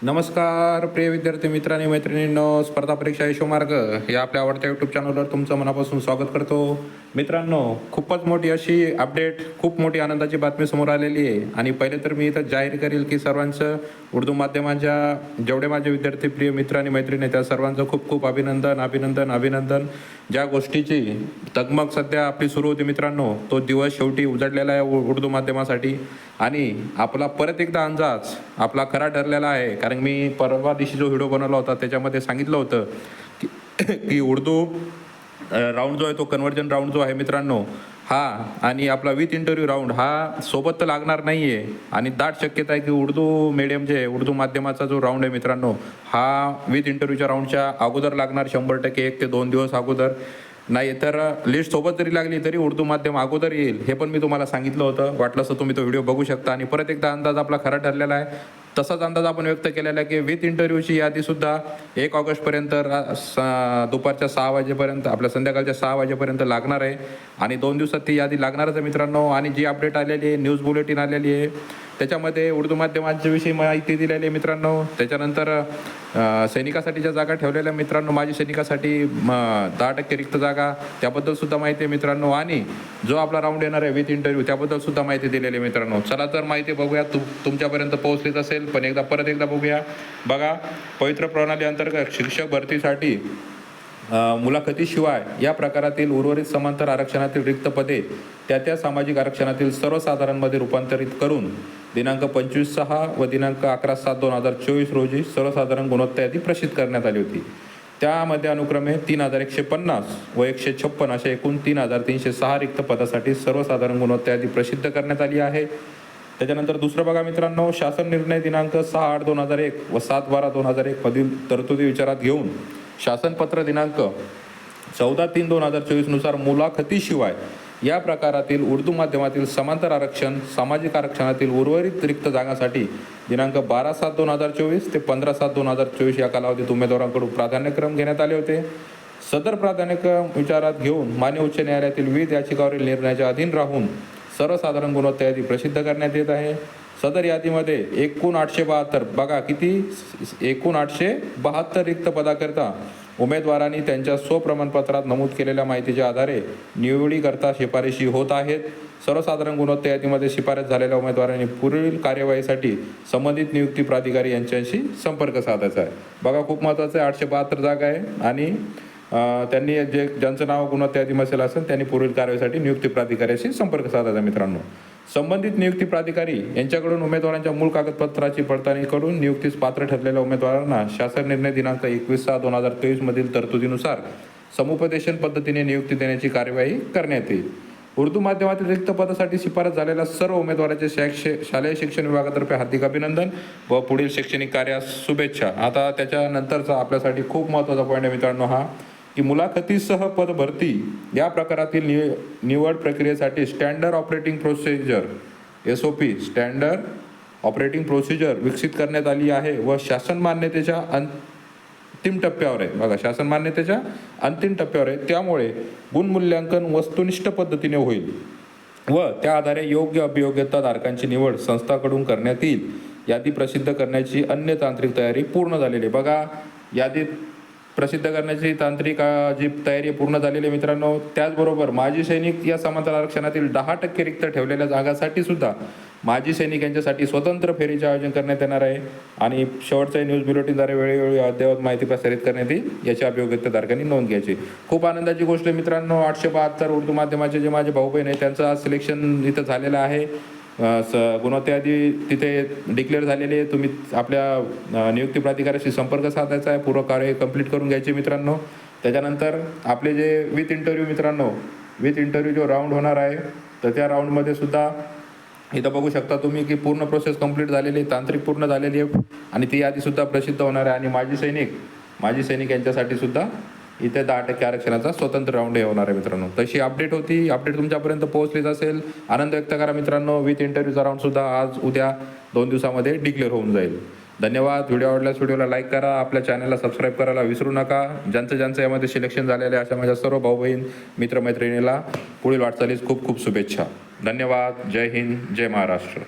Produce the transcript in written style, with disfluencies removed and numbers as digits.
नमस्कार प्रिय विद्यार्थी मित्रांनी मैत्रिणींनो, स्पर्धा परीक्षा यशोमार्ग या आपल्या आवडत्या यूट्यूब चॅनलवर तुमचं मनापासून स्वागत करतो. मित्रांनो, खूपच मोठी अशी अपडेट, खूप मोठी आनंदाची बातमी समोर आलेली आहे. आणि पहिले तर मी इथं जाहीर करेल की सर्वांचं उर्दू माध्यमाच्या जेवढे माझे विद्यार्थी प्रिय मित्र आणि मैत्रिणी त्या सर्वांचं खूप खूप अभिनंदन अभिनंदन अभिनंदन. ज्या गोष्टीची तगमग सध्या आपली सुरू होती मित्रांनो, तो दिवस शेवटी उजडलेला आहे उर्दू माध्यमासाठी. आणि आपला परत एकदा अंदाज आपला खरा ठरलेला आहे. कारण मी परवा दिवशी जो व्हिडिओ बनवला होता त्याच्यामध्ये सांगितलं होतं की उर्दू राऊंड जो आहे तो कन्वर्जन राऊंड जो आहे मित्रांनो हा आणि आपला विथ इंटरव्ह्यू राऊंड हा सोबत तर लागणार नाही आहे. आणि दाट शक्यता आहे की उर्दू मीडियम जे उर्दू माध्यमाचा जो राऊंड आहे मित्रांनो हा विथ इंटरव्ह्यूच्या राऊंडच्या अगोदर लागणार 100%, 1 ते 2 दिवस अगोदर. नाही तर लिस्ट सोबत जरी लागली तरी उर्दू माध्यम अगोदर येईल, हे पण मी तुम्हाला सांगितलं होतं. वाटलं असं तुम्ही तो व्हिडिओ बघू शकता. आणि परत एकदा अंदाज आपला खरा ठरलेला आहे. तसाच अंदाज आपण व्यक्त केलेला आहे की विथ इंटरव्ह्यूची यादीसुद्धा 1 ऑगस्टपर्यंत दुपारच्या 6 वाजेपर्यंत आपल्या संध्याकाळच्या 6 वाजेपर्यंत लागणार आहे. आणि 2 दिवसात ती यादी लागणारच आहे मित्रांनो. आणि जी अपडेट आलेली आहे, न्यूज बुलेटिन आलेली आहे, त्याच्यामध्ये उर्दू माध्यमाच्या विषयी माहिती दिलेली आहे मित्रांनो. त्याच्यानंतर सैनिकासाठीच्या जागा ठेवलेल्या मित्रांनो, माजी सैनिकासाठी 10% रिक्त जागा, त्याबद्दल सुद्धा माहिती आहे मित्रांनो. आणि जो आपला राऊंड येणार आहे विथ इंटरव्ह्यू त्याबद्दल सुद्धा माहिती दिलेली आहे मित्रांनो. चला तर माहिती बघूया. तुमच्यापर्यंत पोहोचलीच असेल पण परत एकदा बघूया. बघा, पवित्र प्रणाली अंतर्गत शिक्षक भरतीसाठी मुलाखतीशिवाय या प्रकारातील उर्वरित समांतर आरक्षणातील रिक्त पदे त्या सामाजिक आरक्षणातील सर्वसाधारणमध्ये रूपांतरित करून दिनांक 25/6 व दिनांक 11/7/2024 रोजी सर्वसाधारण गुणवत्ता यादी प्रसिद्ध करण्यात आली होती. त्यामध्ये अनुक्रमे 3150 व 156 अशा एकूण 3306 रिक्त पदासाठी सर्वसाधारण गुणवत्ता यादी प्रसिद्ध करण्यात आली आहे. त्याच्यानंतर दुसरं बघा मित्रांनो, शासन निर्णय दिनांक 6/8/2001 व 7/12/2001 मधील तरतुदी विचारात घेऊन शासनपत्र दिनांक 14/3/2024 नुसार मुलाखतीशिवाय या प्रकारातील उर्दू माध्यमातील समांतर आरक्षण सामाजिक आरक्षणातील उर्वरित रिक्त जागांसाठी दिनांक 12/7/2024 ते 15/7/2024 या कालावधीत उमेदवारांकडून प्राधान्यक्रम घेण्यात आले होते. सदर प्राधान्यक्रम विचारात घेऊन मान्य उच्च न्यायालयातील विविध याचिकावरील निर्णयाच्या अधीन राहून सर्वसाधारण गुणवत्ता यादी प्रसिद्ध करण्यात येत आहे. सदर यादीमध्ये एकूण 872 बघा किती, एकूण 872 रिक्त पदाकरिता उमेदवारांनी त्यांच्या स्वप्रमाणपत्रात नमूद केलेल्या माहितीच्या आधारे निवडीकरता शिफारशी होत आहेत. सर्वसाधारण गुणवत्ता यादीमध्ये शिफारस झालेल्या उमेदवारांनी पुढील कार्यवाहीसाठी संबंधित नियुक्ती प्राधिकारी यांच्याशी संपर्क साधायचा आहे. बघा, खूप महत्त्वाचं आहे. 872 जागा आहे आणि त्यांनी ज्यांचं नाव गुणवत्ता यादीमध्ये असेल त्यांनी पुढील कार्यवाहीसाठी नियुक्ती प्राधिकाऱ्याशी संपर्क साधायचा मित्रांनो. संबंधित नियुक्ती प्राधिकारी यांच्याकडून उमेदवारांच्या मूळ कागदपत्राची पडताळणी करून नियुक्तीस पात्र ठरलेल्या उमेदवारांना शासन निर्णय दिनांक 21/6/2023 मधील तरतुदीनुसार समुपदेशन पद्धतीने नियुक्ती देण्याची कार्यवाही करण्यात येईल. उर्दू माध्यमातील रिक्त पदासाठी शिफारस झालेल्या सर्व उमेदवारांचे शालेय शिक्षण विभागातर्फे हार्दिक अभिनंदन व पुढील शैक्षणिक कार्यास शुभेच्छा. आता त्याच्यानंतरचा आपल्यासाठी खूप महत्त्वाचा पॉईंट आहे मित्रांनो हा, की मुलाखतीसह पद भरती या प्रकारातील निवड प्रक्रियेसाठी standard operating procedure SOP standard operating procedure विकसित करण्यात आली आहे व शासन मान्यतेच्या अंतिम टप्प्यावर आहे. बघा, शासन मान्यतेच्या अंतिम टप्प्यावर आहे. त्यामुळे गुणमूल्यांकन वस्तुनिष्ठ पद्धतीने होईल व त्या आधारे योग्य अभियोग्यता धारकांची निवड संस्थाकडून करण्यात येईल. यादी प्रसिद्ध करण्याची अन्य तांत्रिक तयारी पूर्ण झालेली आहे. बघा, यादीत प्रसिद्ध करण्याची तांत्रिक जी तयारी पूर्ण झालेली आहे मित्रांनो. त्याचबरोबर माजी सैनिक या समांतर आरक्षणातील 10% रिक्त ठेवलेल्या जागांसाठी सुद्धा माजी सैनिक यांच्यासाठी स्वतंत्र फेरीचे आयोजन करण्यात येणार आहे. आणि शेवटच्या न्यूज बुलेटिनद्वारे वेळोवेळी अद्ययावत माहिती प्रसारित करण्यात येईल, याची अभियोग्यताधारकांनी नोंद घ्यायची. खूप आनंदाची गोष्ट आहे मित्रांनो. 872 उर्दू माध्यमाचे जे माझे भाऊ बहीण आहे त्यांचं आज सिलेक्शन इथं झालेलं आहे. गुणवत्ता यादी तिथे डिक्लेअर झालेली आहे. तुम्ही आपल्या नियुक्ती प्राधिकाऱ्याशी संपर्क साधायचा आहे, पूर्व कार्य कंप्लीट करून घ्यायचे मित्रांनो. त्याच्यानंतर आपले जे विथ इंटरव्ह्यू मित्रांनो, विथ इंटरव्ह्यू जो राऊंड होणार आहे तर त्या राऊंडमध्ये सुद्धा इथं बघू शकता तुम्ही की पूर्ण प्रोसेस कंप्लीट झालेली आहे, तांत्रिक पूर्ण झालेली आहे आणि ती यादीसुद्धा प्रसिद्ध होणार आहे. आणि माजी सैनिक यांच्यासाठी सुद्धा इथे 10% आरक्षणाचा स्वतंत्र राऊंड हे होणार आहे मित्रांनो. तशी अपडेट होती. अपडेट तुमच्यापर्यंत पोहोचलीच असेल. आनंद व्यक्त करा मित्रांनो. विथ इंटरव्ह्यूचा राऊंडसुद्धा आज उद्या 2 दिवसामध्ये डिक्लेअर होऊन जाईल. धन्यवाद. व्हिडिओ आवडल्यास व्हिडिओला लाईक करा, आपल्या चॅनलला सबस्क्राईब करायला विसरू नका. ज्यांचं यामध्ये सिलेक्शन झालेलं आहे अशा माझ्या सर्व भाऊ बहीण मित्रमैत्रिणीला पुढील वाटचालीस खूप खूप शुभेच्छा. धन्यवाद. जय हिंद, जय महाराष्ट्र.